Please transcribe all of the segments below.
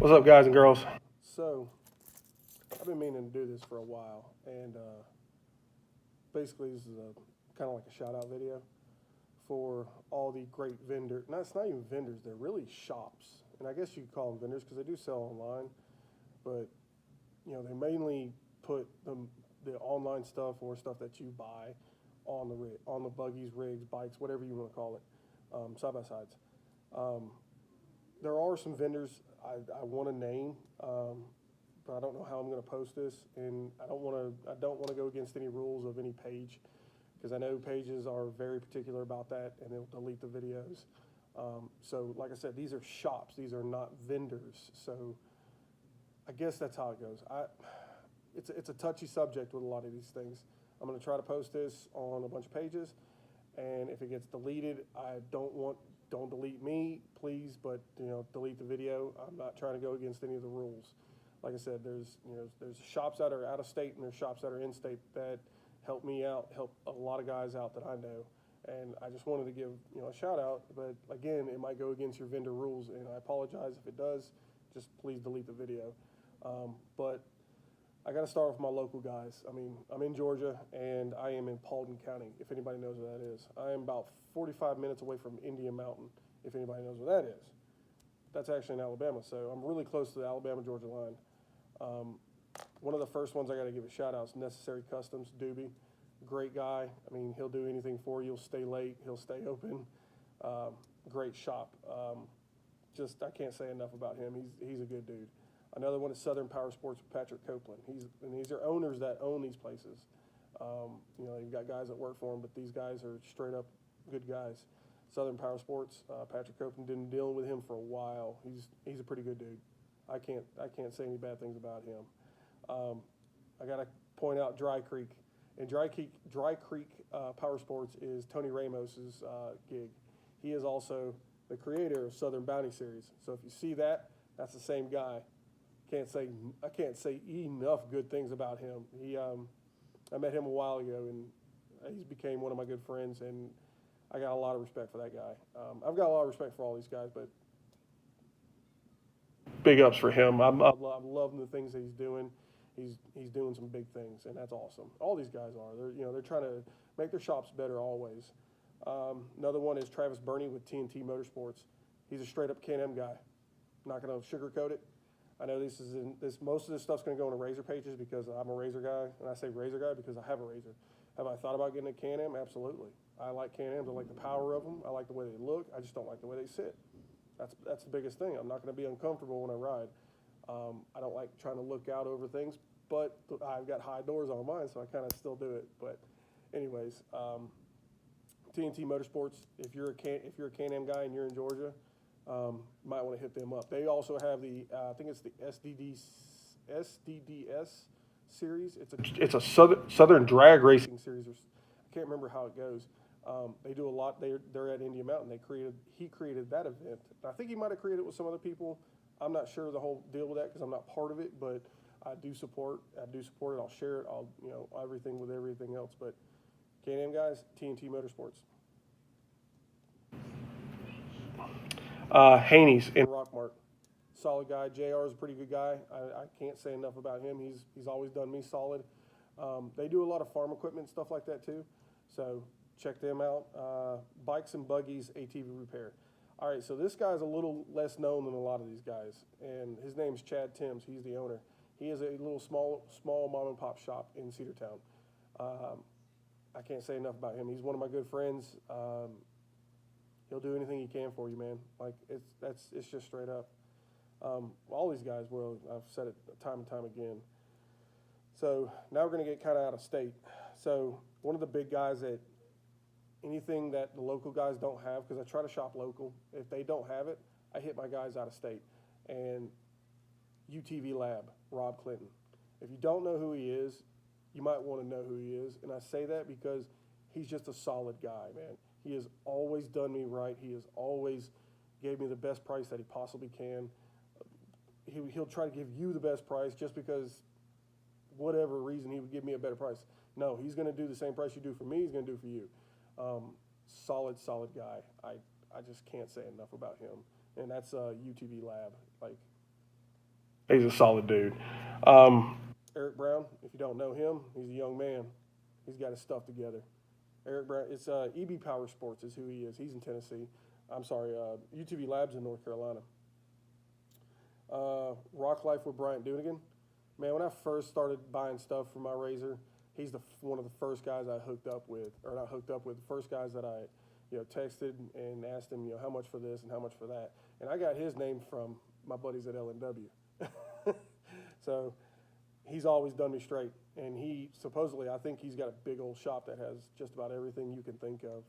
What's up, guys and girls? So, I've been meaning to do this for a while, and basically, this is a kind of like a shout out video for all the great vendors. No, it's not even vendors; they're really shops, and I guess you could call them vendors because they do sell online. But they mainly put the online stuff or stuff that you buy on the on the buggies, rigs, bikes, whatever you want to call it, side by sides. Um, there are some vendors I want to name, but I don't know how I'm going to post this, and I don't want to go against any rules of any page, because I know pages are very particular about that, and they'll delete the videos. So, like I said, these are shops; these are not vendors. So, I guess that's how it goes. It's a touchy subject with a lot of these things. I'm going to try to post this on a bunch of pages, and if it gets deleted, don't delete me, please, but delete the video. I'm not trying to go against any of the rules. Like I said, there's shops that are out of state and there's shops that are in state that help me out, help a lot of guys out that I know, and I just wanted to give a shout out. But again, it might go against your vendor rules, and I apologize if it does. Just please delete the video. But I got to start with my local guys. I mean, I'm in Georgia, and I am in Paulding County, if anybody knows where that is. I am about 45 minutes away from Indian Mountain, if anybody knows where that is. That's actually in Alabama, so I'm really close to the Alabama-Georgia line. One of the first ones I got to give a shout-out is Necessary Customs, Doobie. Great guy. I mean, he'll do anything for you. He'll stay late. He'll stay open. Great shop. I can't say enough about him. He's a good dude. Another one is Southern Power Sports with Patrick Copeland. These are owners that own these places. You've got guys that work for them, but these guys are straight up good guys. Southern Power Sports, Patrick Copeland, been dealing with him for a while. He's a pretty good dude. I can't say any bad things about him. I got to point out Dry Creek. And Dry Creek Power Sports is Tony Ramos's gig. He is also the creator of Southern Bounty Series. So if you see that, that's the same guy. I can't say enough good things about him. I met him a while ago, and he's became one of my good friends, and I got a lot of respect for that guy. I've got a lot of respect for all these guys, but big ups for him. I'm loving the things that he's doing. He's doing some big things, and that's awesome. All these guys are. They're trying to make their shops better always. Another one is Travis Burney with TNT Motorsports. He's a straight up Can-Am guy. Not going to sugarcoat it. I know most of this stuff's going to go into Razor pages because I'm a Razor guy, and I say Razor guy because I have a Razor. Have I thought about getting a Can-Am? Absolutely. I like Can-Ams. I like the power of them. I like the way they look. I just don't like the way they sit. That's the biggest thing. I'm not going to be uncomfortable when I ride. I don't like trying to look out over things, but I've got high doors on mine, so I kind of still do it. But anyways, TNT Motorsports, if you're a Can-Am guy and you're in Georgia, might want to hit them up. They also have I think it's the SDDS series. It's a Southern Drag Racing series. I can't remember how it goes. They do a lot. They're at Indian Mountain. He created that event. I think he might have created it with some other people. I'm not sure the whole deal with that because I'm not part of it, but I do support it. I'll share it. I'll everything with everything else. But Can-Am guys, TNT Motorsports. Haney's in Rockmart. Solid guy. JR is a pretty good guy. I can't say enough about him. He's always done me solid. They do a lot of farm equipment, stuff like that too. So check them out. Bikes and Buggies ATV Repair. All right, so this guy's a little less known than a lot of these guys, and his name's Chad Timms. He's the owner. He is a little small mom and pop shop in Cedartown. I can't say enough about him. He's one of my good friends. He'll do anything he can for you, man. Like it's just straight up. All these guys will. I've said it time and time again. So now we're going to get kind of out of state. So one of the big guys that anything that the local guys don't have, because I try to shop local. If they don't have it, I hit my guys out of state. And UTV Lab, Rob Clinton. If you don't know who he is, you might want to know who he is. And I say that because he's just a solid guy, man. He has always done me right. He has always gave me the best price that he possibly can. He'll try to give you the best price just because whatever reason he would give me a better price. No, he's going to do the same price you do for me. He's going to do for you. Solid guy. I just can't say enough about him. And that's UTV Lab. Like He's a solid dude. Um, Eric Brown, if you don't know him, he's a young man. He's got his stuff together. Eric Brown, it's EB Power Sports is who he is. He's in Tennessee. I'm sorry, UTV Labs in North Carolina. Rock Life with Bryant Dunigan. Man, when I first started buying stuff for my razor, he's one of the first guys I hooked up with, or not hooked up with, the first guys that I, texted and asked him, how much for this and how much for that. And I got his name from my buddies at LNW. So he's always done me straight. And he supposedly, I think he's got a big old shop that has just about everything you can think of.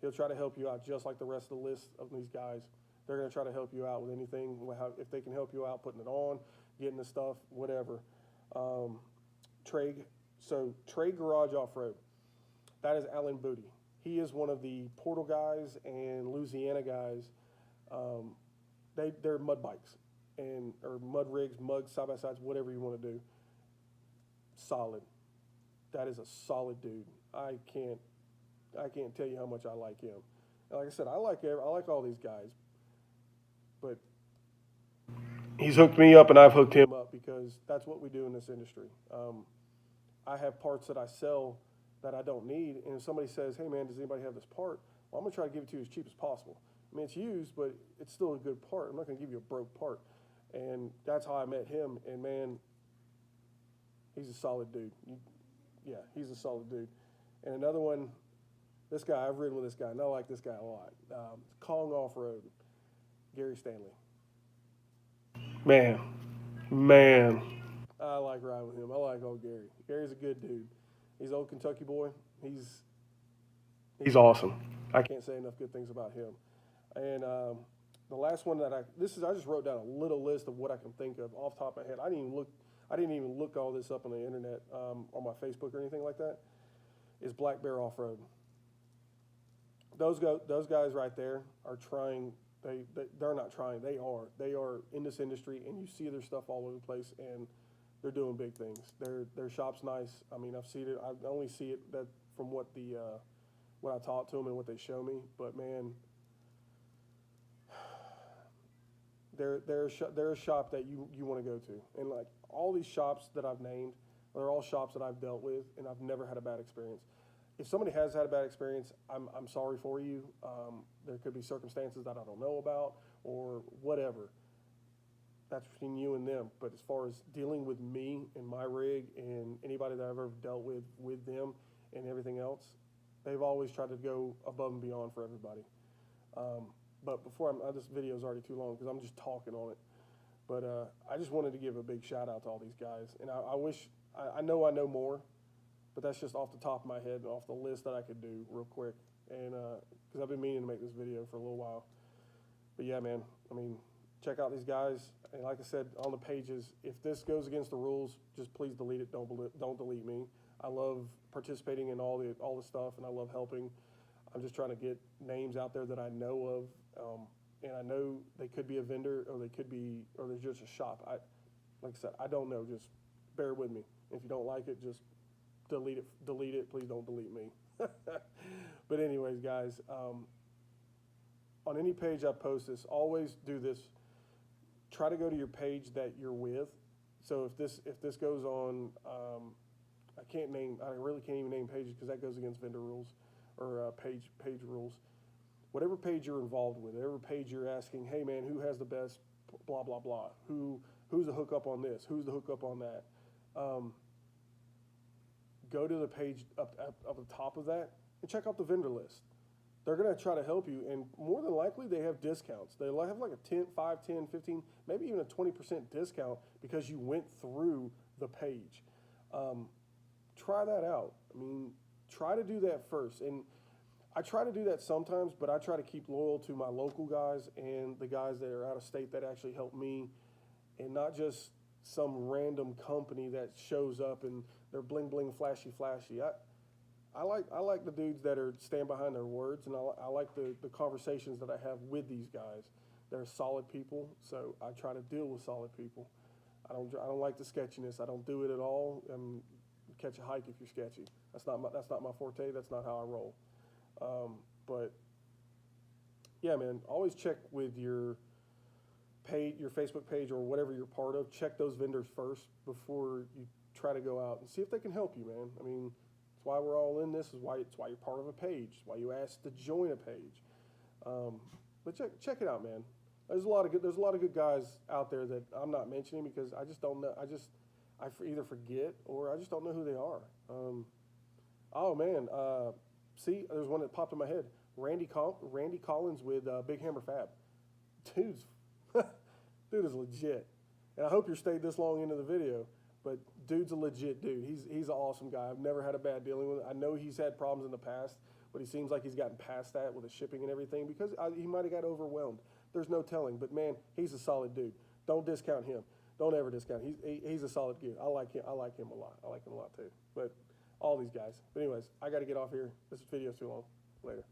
He'll try to help you out just like the rest of the list of these guys. They're going to try to help you out with anything, if they can help you out putting it on, getting the stuff, whatever. Trey Garage Off-Road. That is Alan Booty. He is one of the Portal guys and Louisiana guys. They're mud bikes or mud rigs, mud side by sides, whatever you want to do. Solid. That is a solid dude. I can't tell you how much I like him. And like I said, I like all these guys, but he's hooked me up and I've hooked him up because that's what we do in this industry. I have parts that I sell that I don't need, and if somebody says, "Hey man, does anybody have this part?" Well, I'm gonna try to give it to you as cheap as possible. I mean, it's used, but it's still a good part. I'm not gonna give you a broke part, and that's how I met him. And man, he's a solid dude. Yeah, he's a solid dude. And another one, this guy, I've ridden with this guy, and I like this guy a lot. Kong Off-Road, Gary Stanley. Man, I like riding with him. I like old Gary. Gary's a good dude. He's an old Kentucky boy. He's awesome. I can't say enough good things about him. And the last one that I just wrote down a little list of what I can think of off the top of my head. I didn't even look all this up on the internet, on my Facebook or anything like that. Is Black Bear Off-Road. Those guys right there are trying. They're not trying. They are in this industry, and you see their stuff all over the place, and they're doing big things. Their shop's nice. I mean, I've seen it. I only see it that from what I talk to them and what they show me. But man, they're a shop that you want to go to, and like all these shops that I've named, they're all shops that I've dealt with, and I've never had a bad experience. If somebody has had a bad experience, I'm sorry for you. There could be circumstances that I don't know about or whatever. That's between you and them. But as far as dealing with me and my rig and anybody that I've ever dealt with them and everything else, they've always tried to go above and beyond for everybody. But before this video is already too long because I'm just talking on it. But I just wanted to give a big shout out to all these guys. And I wish, I know more, but that's just off the top of my head and off the list that I could do real quick. And because I've been meaning to make this video for a little while. But yeah, man, I mean, check out these guys. And like I said, on the pages, if this goes against the rules, just please delete it. Don't delete me. I love participating in all the stuff, and I love helping. I'm just trying to get names out there that I know of, and I know they could be a vendor, or they're just a shop. Like I said, I don't know. Just bear with me. If you don't like it, just delete it. Delete it. Please don't delete me. But anyways, guys, on any page I post this, always do this. Try to go to your page that you're with. So if this goes on, I really can't even name pages because that goes against vendor rules or page rules. Whatever page you're involved with, whatever page you're asking, hey man, who has the best blah blah blah? Who's the hookup on this? Who's the hookup on that? Go to the page up the top of that and check out the vendor list. They're going to try to help you, and more than likely they have discounts. They have like a 5, 10, 15, maybe even a 20% discount because you went through the page. Try that out. I mean, try to do that first. And I try to do that sometimes, but I try to keep loyal to my local guys and the guys that are out of state that actually help me, and not just some random company that shows up and they're bling bling flashy. I like the dudes that stand behind their words, and I like the conversations that I have with these guys. They're solid people, so I try to deal with solid people. I don't like the sketchiness. I don't do it at all. Catch a hike if you're sketchy. That's not my forte. That's not how I roll. But yeah, man, always check with your your Facebook page or whatever you're part of, check those vendors first before you try to go out and see if they can help you, man. I mean, it's why we're all in this. It's why you're part of a page. It's why you asked to join a page. But check it out, man. There's a lot of good guys out there that I'm not mentioning because I just don't know. I either forget or I just don't know who they are. Oh man, see, there's one that popped in my head. Randy Collins with Big Hammer Fab. Dude is legit. And I hope you're stayed this long into the video, but dude's a legit dude. He's an awesome guy. I've never had a bad dealing with him. I know he's had problems in the past, but he seems like he's gotten past that with the shipping and everything because he might have got overwhelmed. There's no telling, but man, he's a solid dude. Don't discount him. Don't ever discount him. He's a solid dude. I like him a lot. I like him a lot too. But all these guys. But anyways, I got to get off here. This video's too long. Later.